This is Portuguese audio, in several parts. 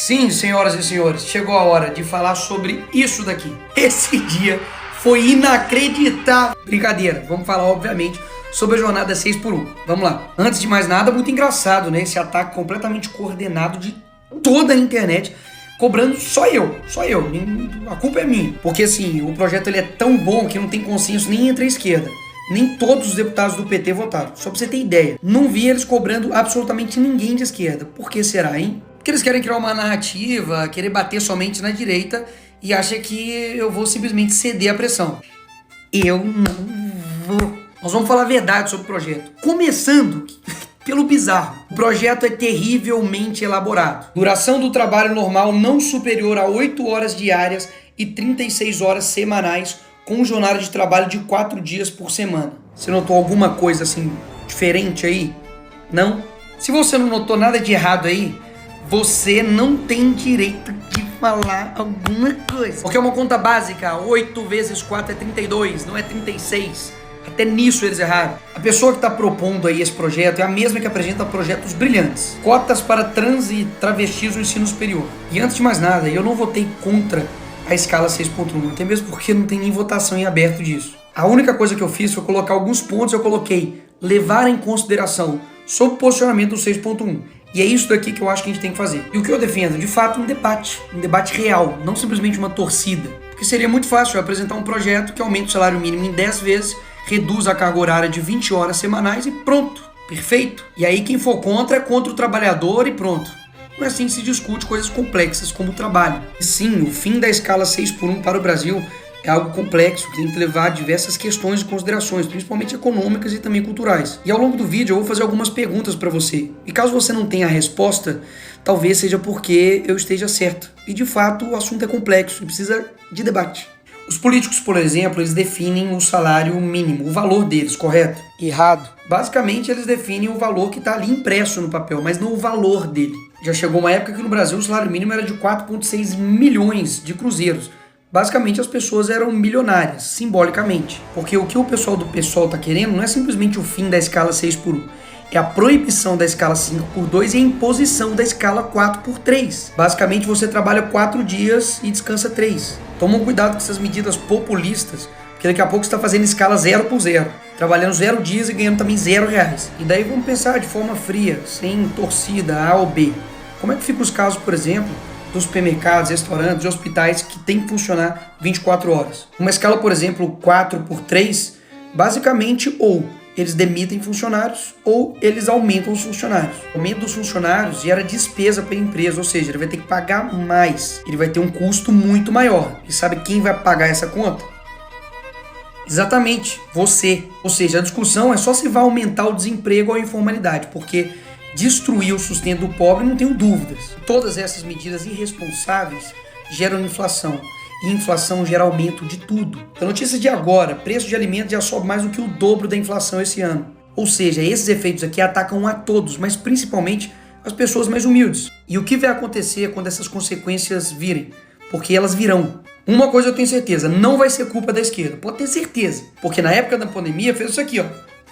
Sim, senhoras e senhores, chegou a hora de falar sobre isso daqui. Esse dia foi inacreditável. Brincadeira, vamos falar, obviamente, sobre a jornada 6x1. Vamos lá. Antes de mais nada, muito engraçado, né? Esse ataque completamente coordenado de toda a internet, cobrando só eu. A culpa é minha. Porque, assim, o projeto ele é tão bom que não tem consenso nem entre a esquerda. Nem todos os deputados do PT votaram. Só pra você ter ideia. Não vi eles cobrando absolutamente ninguém de esquerda. Por que será, hein? Porque eles querem criar uma narrativa, querer bater somente na direita e acham que eu vou simplesmente ceder à pressão. Eu não vou. Nós vamos falar a verdade sobre o projeto. Começando pelo bizarro. O projeto é terrivelmente elaborado. Duração do trabalho normal não superior a 8 horas diárias e 36 horas semanais, com jornada de trabalho de 4 dias por semana. Você notou alguma coisa assim diferente aí? Não? Se você não notou nada de errado aí, você não tem direito de falar alguma coisa. Porque é uma conta básica, 8 vezes 4 é 32, não é 36. Até nisso eles erraram. A pessoa que está propondo aí esse projeto é a mesma que apresenta projetos brilhantes. Cotas para trans e travestis no ensino superior. E antes de mais nada, eu não votei contra a escala 6.1, até mesmo porque não tem nem votação em aberto disso. A única coisa que eu fiz foi colocar alguns pontos, eu coloquei levar em consideração sobre o posicionamento do 6.1. E é isso daqui que eu acho que a gente tem que fazer. E o que eu defendo, de fato, um debate real, não simplesmente uma torcida. Porque seria muito fácil eu apresentar um projeto que aumenta o salário mínimo em 10 vezes, reduz a carga horária de 20 horas semanais e pronto, perfeito. E aí quem for contra é contra o trabalhador e pronto. Não é assim que se discute coisas complexas como o trabalho. E sim, o fim da escala 6x1 para o Brasil é algo complexo, que tem que levar diversas questões e considerações, principalmente econômicas e também culturais. E ao longo do vídeo eu vou fazer algumas perguntas para você. E caso você não tenha a resposta, talvez seja porque eu esteja certo. E de fato o assunto é complexo e precisa de debate. Os políticos, por exemplo, eles definem o salário mínimo, o valor deles, correto? Errado. Basicamente eles definem o valor que está ali impresso no papel, mas não o valor dele. Já chegou uma época que no Brasil o salário mínimo era de 4,6 milhões de cruzeiros. Basicamente as pessoas eram milionárias, simbolicamente. Porque o que o pessoal do PSOL está querendo não é simplesmente o fim da escala 6x1. É a proibição da escala 5x2 e a imposição da escala 4x3. Basicamente você trabalha 4 dias e descansa 3. Tomam cuidado com essas medidas populistas, porque daqui a pouco você está fazendo escala 0x0. Trabalhando 0 dias e ganhando também R$0. E daí vamos pensar de forma fria, sem torcida A ou B. Como é que ficam os casos, por exemplo, dos supermercados, restaurantes e hospitais que tem que funcionar 24 horas? Uma escala, por exemplo, 4x3, basicamente ou eles demitem funcionários ou eles aumentam os funcionários. O aumento dos funcionários gera despesa para a empresa, ou seja, ele vai ter que pagar mais. Ele vai ter um custo muito maior. E sabe quem vai pagar essa conta? Exatamente, você. Ou seja, a discussão é só se vai aumentar o desemprego ou a informalidade, porque destruir o sustento do pobre, não tenho dúvidas. Todas essas medidas irresponsáveis geram inflação. E inflação gera aumento de tudo. A notícia de agora, preço de alimentos já sobe mais do que o dobro da inflação esse ano. Ou seja, esses efeitos aqui atacam a todos, mas principalmente as pessoas mais humildes. E o que vai acontecer quando essas consequências virem? Porque elas virão. Uma coisa eu tenho certeza, não vai ser culpa da esquerda. Pode ter certeza. Porque na época da pandemia fez isso aqui, ó.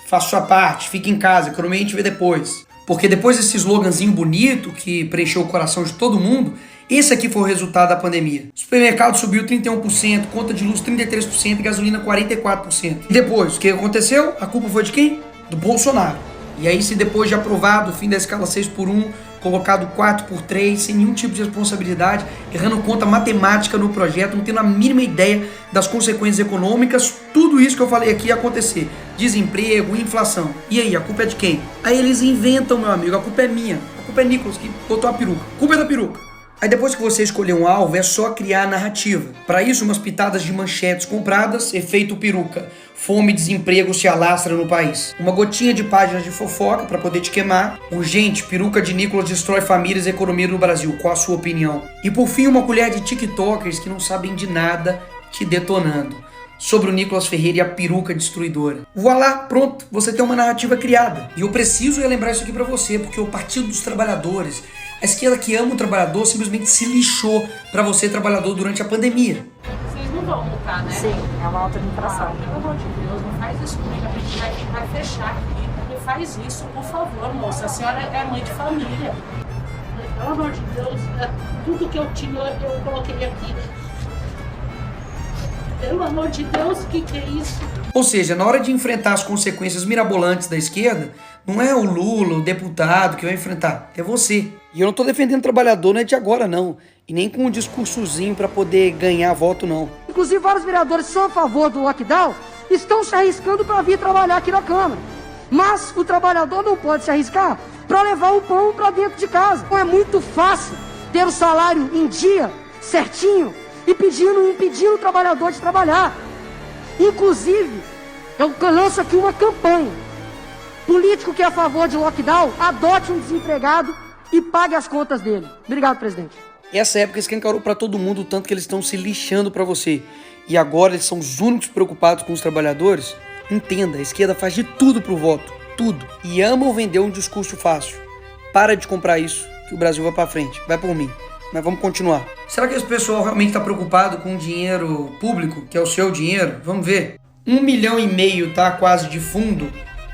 Faça sua parte, fique em casa, economia a gente vê depois. Porque depois desse sloganzinho bonito que preencheu o coração de todo mundo, esse aqui foi o resultado da pandemia. O supermercado subiu 31%, conta de luz 33% e gasolina 44%. E depois, o que aconteceu? A culpa foi de quem? Do Bolsonaro. E aí, se depois de aprovado o fim da escala 6x1, colocado 4x3, sem nenhum tipo de responsabilidade, errando conta matemática no projeto, não tendo a mínima ideia das consequências econômicas, tudo isso que eu falei aqui ia acontecer. Desemprego, inflação. E aí, a culpa é de quem? Aí eles inventam, meu amigo, a culpa é minha. A culpa é Nicolas que botou a peruca. A culpa é da peruca. Aí depois que você escolher um alvo, é só criar a narrativa. Para isso, umas pitadas de manchetes compradas, efeito peruca. Fome e desemprego se alastra no país. Uma gotinha de páginas de fofoca para poder te queimar. Urgente, peruca de Nicolas destrói famílias e economia no Brasil. Qual a sua opinião? E por fim, uma colher de tiktokers que não sabem de nada te detonando. Sobre o Nicolas Ferreira e a peruca destruidora. Voilá, pronto, você tem uma narrativa criada. E eu preciso relembrar isso aqui para você, porque o Partido dos Trabalhadores, a esquerda que ama o trabalhador, simplesmente se lixou para você, trabalhador, durante a pandemia. Vocês não vão multar, né? Sim, é uma alta inflação. Pelo amor de Deus, não faz isso comigo, a gente vai fechar aqui. Não faz isso, por favor, moça. A senhora é mãe de família. Pelo amor de Deus, tudo que eu tinha eu coloquei aqui. Pelo amor de Deus, o que é isso? Ou seja, na hora de enfrentar as consequências mirabolantes da esquerda, não é o Lula, o deputado que vai enfrentar, é você. E eu não tô defendendo o trabalhador, não é de agora não, e nem com um discursozinho para poder ganhar voto não. Inclusive vários vereadores que são a favor do lockdown estão se arriscando para vir trabalhar aqui na Câmara. Mas o trabalhador não pode se arriscar para levar o pão para dentro de casa. Então é muito fácil ter o salário em dia, certinho, e impedindo o trabalhador de trabalhar. Inclusive, eu lanço aqui uma campanha. Político que é a favor de lockdown, adote um desempregado e pague as contas dele. Obrigado, presidente. Essa época escancarou para todo mundo o tanto que eles estão se lixando para você. E agora eles são os únicos preocupados com os trabalhadores. Entenda, a esquerda faz de tudo pro voto. Tudo. E amam vender um discurso fácil. Para de comprar isso, que o Brasil vai para frente. Vai por mim. Mas vamos continuar. Será que esse pessoal realmente está preocupado com o dinheiro público, que é o seu dinheiro? Vamos ver. 1,5 milhão tá quase de fundo,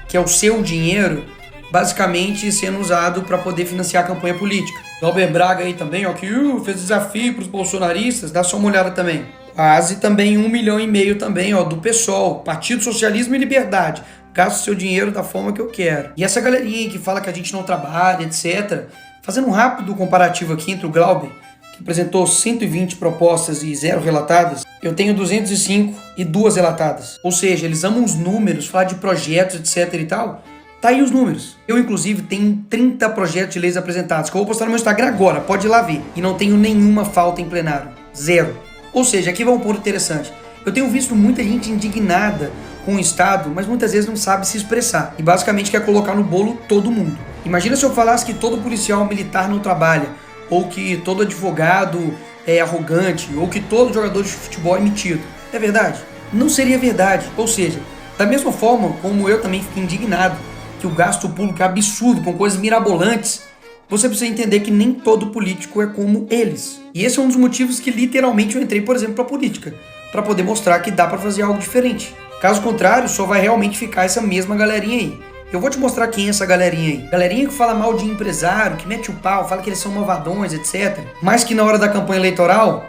que é o seu dinheiro, basicamente sendo usado para poder financiar a campanha política. Glauber Braga aí também, ó, que fez desafio para os bolsonaristas, dá só uma olhada também. Quase também 1,5 milhão também, ó, do PSOL, Partido Socialismo e Liberdade. Gasto seu dinheiro da forma que eu quero. E essa galerinha que fala que a gente não trabalha, etc. Fazendo um rápido comparativo aqui entre o Glauber, que apresentou 120 propostas e 0 relatadas, eu tenho 205 e 2 relatadas. Ou seja, eles amam os números, falar de projetos, etc e tal. Tá aí os números. Eu, inclusive, tenho 30 projetos de leis apresentados, que eu vou postar no meu Instagram agora, pode ir lá ver. E não tenho nenhuma falta em plenário. 0. Ou seja, aqui vai um ponto interessante. Eu tenho visto muita gente indignada com o Estado, mas muitas vezes não sabe se expressar. E basicamente quer colocar no bolo todo mundo. Imagina se eu falasse que todo policial militar não trabalha, ou que todo advogado é arrogante, ou que todo jogador de futebol é metido. É verdade? Não seria verdade. Ou seja, da mesma forma como eu também fico indignado que o gasto público é absurdo, com coisas mirabolantes, você precisa entender que nem todo político é como eles. E esse é um dos motivos que literalmente eu entrei, por exemplo, para a política, para poder mostrar que dá para fazer algo diferente. Caso contrário, só vai realmente ficar essa mesma galerinha aí. Eu vou te mostrar quem é essa galerinha aí. Galerinha que fala mal de empresário, que mete o pau, fala que eles são malvadões, etc. Mas que na hora da campanha eleitoral,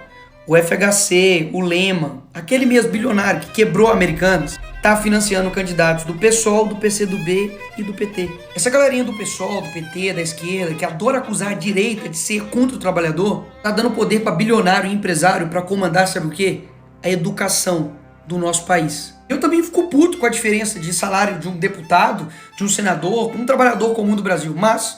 o FHC, o Lema, aquele mesmo bilionário que quebrou Americanas, tá financiando candidatos do PSOL, do PCdoB e do PT. Essa galerinha do PSOL, do PT, da esquerda, que adora acusar a direita de ser contra o trabalhador, tá dando poder para bilionário e empresário para comandar, sabe o quê? A educação do nosso país. Eu também fico puto com a diferença de salário de um deputado, de um senador, um trabalhador comum do Brasil, mas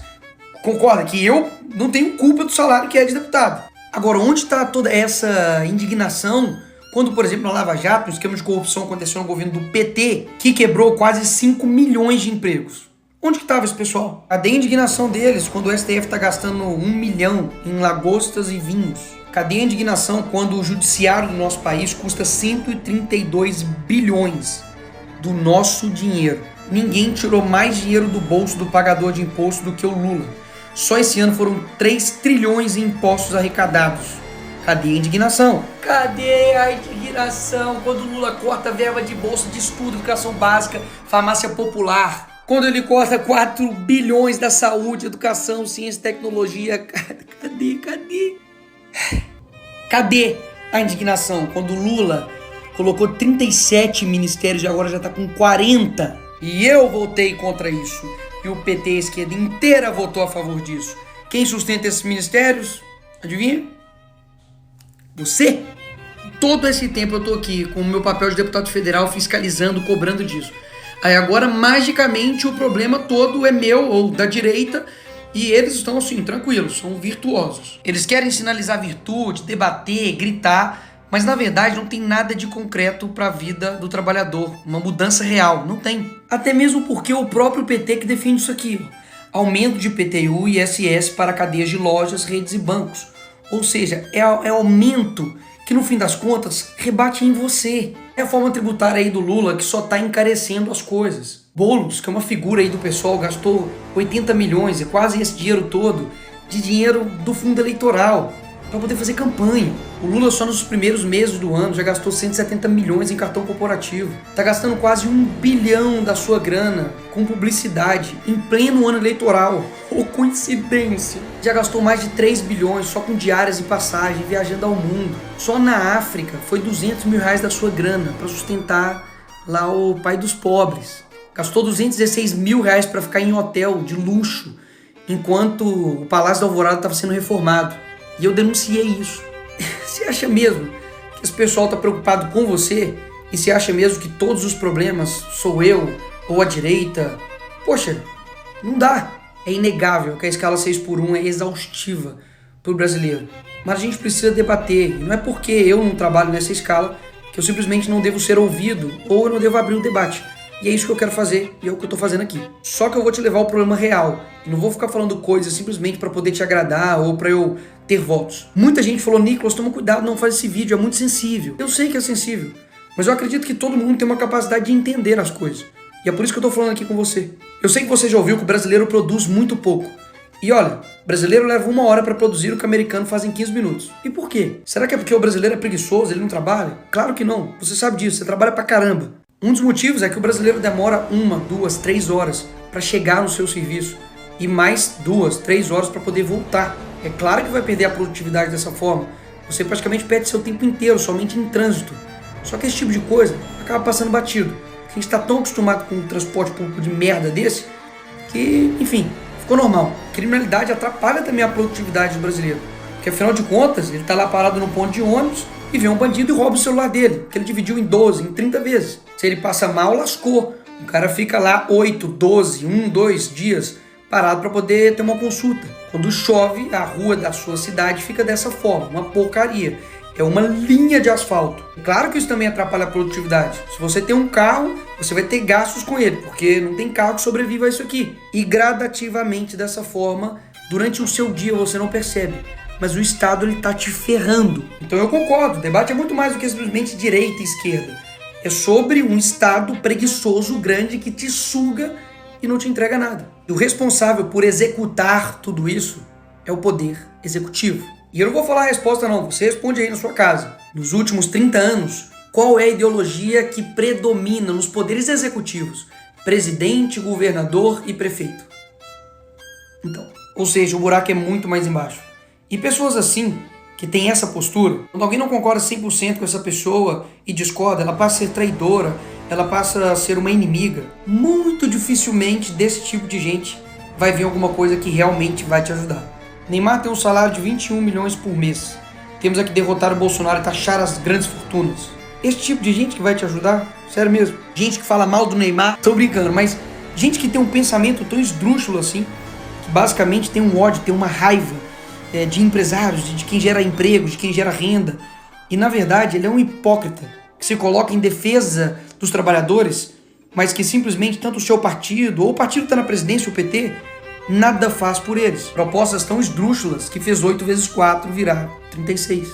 concorda que eu não tenho culpa do salário que é de deputado. Agora, onde está toda essa indignação quando, por exemplo, na Lava Jato, um esquema de corrupção aconteceu no governo do PT, que quebrou quase 5 milhões de empregos? Onde que estava esse pessoal? Cadê a indignação deles quando o STF está gastando 1 milhão em lagostas e vinhos? Cadê a indignação quando o judiciário do nosso país custa 132 bilhões do nosso dinheiro? Ninguém tirou mais dinheiro do bolso do pagador de imposto do que o Lula. Só esse ano foram 3 trilhões em impostos arrecadados. Cadê a indignação? Cadê a indignação quando o Lula corta verba de bolsa de estudo, educação básica, farmácia popular? Quando ele corta 4 bilhões da saúde, educação, ciência e tecnologia? Cadê? Cadê a indignação quando o Lula colocou 37 ministérios e agora já está com 40? E eu votei contra isso. E o PT, a esquerda inteira, votou a favor disso. Quem sustenta esses ministérios? Adivinha? Você? Todo esse tempo eu tô aqui com o meu papel de deputado federal fiscalizando, cobrando disso. Aí agora, magicamente, o problema todo é meu ou da direita. E eles estão assim, tranquilos, são virtuosos. Eles querem sinalizar virtude, debater, gritar, mas na verdade não tem nada de concreto para a vida do trabalhador, uma mudança real, não tem. Até mesmo porque o próprio PT que defende isso aqui, ó. Aumento de IPTU e ISS para cadeias de lojas, redes e bancos. Ou seja, é aumento que no fim das contas rebate em você. É a forma tributária aí do Lula que só está encarecendo as coisas. Boulos, que é uma figura aí do pessoal, gastou 80 milhões, é quase esse dinheiro todo, de dinheiro do fundo eleitoral. para poder fazer campanha. O Lula só nos primeiros meses do ano já gastou 170 milhões em cartão corporativo. Tá gastando quase 1 bilhão da sua grana com publicidade em pleno ano eleitoral. Ô, coincidência! Já gastou mais de 3 bilhões só com diárias e passagem, viajando ao mundo. Só na África foi 200 mil reais da sua grana para sustentar lá o pai dos pobres. Gastou 216 mil reais para ficar em hotel de luxo, enquanto o Palácio da Alvorada estava sendo reformado. E eu denunciei isso. Você acha mesmo que esse pessoal está preocupado com você? E você acha mesmo que todos os problemas sou eu ou a direita? Poxa, não dá. É inegável que a escala 6x1 é exaustiva para o brasileiro. Mas a gente precisa debater. E não é porque eu não trabalho nessa escala que eu simplesmente não devo ser ouvido ou eu não devo abrir o debate. E é isso que eu quero fazer e é o que eu tô fazendo aqui. Só que eu vou te levar ao problema real. E não vou ficar falando coisas simplesmente para poder te agradar ou para eu ter votos. Muita gente falou, Nicolas, toma cuidado, não faz esse vídeo, é muito sensível. Eu sei que é sensível, mas eu acredito que todo mundo tem uma capacidade de entender as coisas. E é por isso que eu tô falando aqui com você. Eu sei que você já ouviu que o brasileiro produz muito pouco. E olha, o brasileiro leva 1 hora para produzir o que o americano faz em 15 minutos. E por quê? Será que é porque o brasileiro é preguiçoso, ele não trabalha? Claro que não, você sabe disso, você trabalha pra caramba. Um dos motivos é que o brasileiro demora 1, 2, 3 horas para chegar no seu serviço e mais 2, 3 horas para poder voltar. É claro que vai perder a produtividade dessa forma. Você praticamente perde seu tempo inteiro somente em trânsito. Só que esse tipo de coisa acaba passando batido. A gente está tão acostumado com um transporte público de merda desse que, enfim, ficou normal. A criminalidade atrapalha também a produtividade do brasileiro. Porque afinal de contas, ele está lá parado no ponto de ônibus e vem um bandido e rouba o celular dele, que ele dividiu em 12, em 30 vezes. Se ele passa mal, lascou. O cara fica lá 8, 12, 1, 2 dias parado para poder ter uma consulta. Quando chove, a rua da sua cidade fica dessa forma, uma porcaria. É uma linha de asfalto. Claro que isso também atrapalha a produtividade. Se você tem um carro, você vai ter gastos com ele, porque não tem carro que sobreviva a isso aqui. E gradativamente dessa forma, durante o seu dia você não percebe. Mas o Estado ele tá te ferrando. Então eu concordo, o debate é muito mais do que simplesmente direita e esquerda. É sobre um Estado preguiçoso grande que te suga e não te entrega nada. E o responsável por executar tudo isso é o poder executivo. E eu não vou falar a resposta não, você responde aí na sua casa. Nos últimos 30 anos, qual é a ideologia que predomina nos poderes executivos? Presidente, governador e prefeito. Então, ou seja, o buraco é muito mais embaixo. E pessoas assim, que têm essa postura, quando alguém não concorda 100% com essa pessoa e discorda, ela passa a ser traidora, ela passa a ser uma inimiga. Muito dificilmente desse tipo de gente vai vir alguma coisa que realmente vai te ajudar. Neymar tem um salário de 21 milhões por mês. Temos aqui derrotar o Bolsonaro e taxar as grandes fortunas. Esse tipo de gente que vai te ajudar? Sério mesmo. Gente que fala mal do Neymar, tô brincando, mas gente que tem um pensamento tão esdrúxulo assim, que basicamente tem um ódio, tem uma raiva de empresários, de quem gera emprego, de quem gera renda. E na verdade ele é um hipócrita que se coloca em defesa dos trabalhadores, mas que simplesmente tanto o seu partido, ou o partido que está na presidência, o PT, nada faz por eles. Propostas tão esdrúxulas que fez 8 vezes 4 virar 36.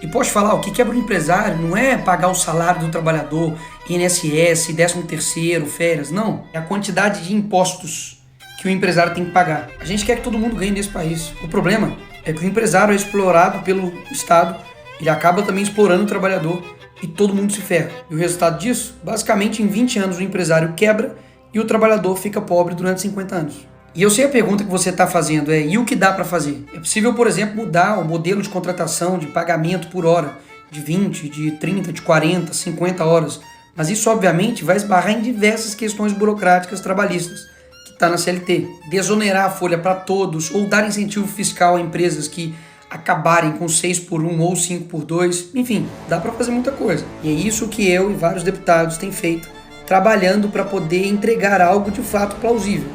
E pode falar, o que quebra o empresário não é pagar o salário do trabalhador, INSS, 13º, férias, não. É a quantidade de impostos que o empresário tem que pagar. A gente quer que todo mundo ganhe nesse país. O problema é que o empresário é explorado pelo Estado, ele acaba também explorando o trabalhador e todo mundo se ferra. E o resultado disso, basicamente em 20 anos o empresário quebra e o trabalhador fica pobre durante 50 anos. E eu sei a pergunta que você está fazendo e o que dá para fazer? É possível, por exemplo, mudar o modelo de contratação, de pagamento por hora, de 20, de 30, de 40, 50 horas. Mas isso, obviamente, vai esbarrar em diversas questões burocráticas trabalhistas, que está na CLT. Desonerar a folha para todos ou dar incentivo fiscal a empresas que acabarem com 6x1 ou 5x2. Enfim, dá para fazer muita coisa. E é isso que eu e vários deputados têm feito, trabalhando para poder entregar algo de fato plausível.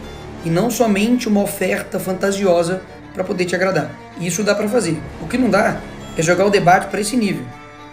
E não somente uma oferta fantasiosa para poder te agradar. Isso dá para fazer. O que não dá é jogar o debate para esse nível.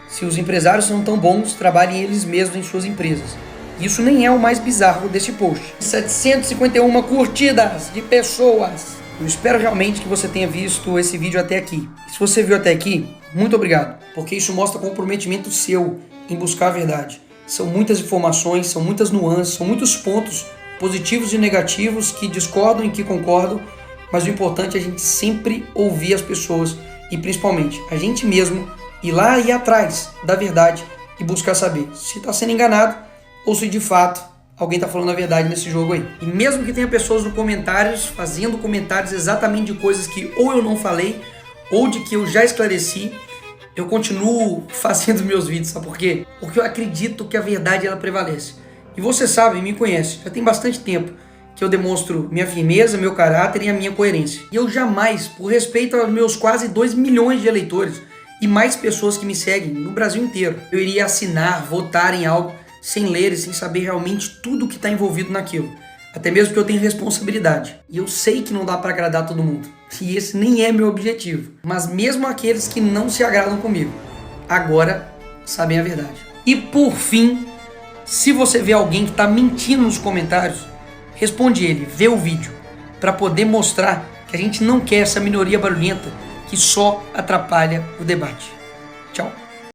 Se os empresários são tão bons, trabalhem eles mesmos em suas empresas. Isso nem é o mais bizarro desse post. 751 curtidas de pessoas. Eu espero realmente que você tenha visto esse vídeo até aqui. E se você viu até aqui, muito obrigado. Porque isso mostra comprometimento seu em buscar a verdade. São muitas informações, são muitas nuances, são muitos pontos positivos e negativos, que discordam e que concordam, mas o importante é a gente sempre ouvir as pessoas e principalmente a gente mesmo ir lá e ir atrás da verdade e buscar saber se está sendo enganado ou se de fato alguém está falando a verdade nesse jogo aí. E mesmo que tenha pessoas nos comentários fazendo comentários exatamente de coisas que ou eu não falei ou de que eu já esclareci, eu continuo fazendo meus vídeos, sabe por quê? Porque eu acredito que a verdade ela prevalece. E você sabe, me conhece, já tem bastante tempo que eu demonstro minha firmeza, meu caráter e a minha coerência. E eu jamais, por respeito aos meus quase 2 milhões de eleitores e mais pessoas que me seguem no Brasil inteiro, eu iria assinar, votar em algo sem ler e sem saber realmente tudo que está envolvido naquilo. Até mesmo porque eu tenho responsabilidade. E eu sei que não dá para agradar todo mundo. E esse nem é meu objetivo. Mas mesmo aqueles que não se agradam comigo, agora sabem a verdade. E por fim, se você vê alguém que está mentindo nos comentários, responde ele, vê o vídeo, para poder mostrar que a gente não quer essa minoria barulhenta que só atrapalha o debate. Tchau.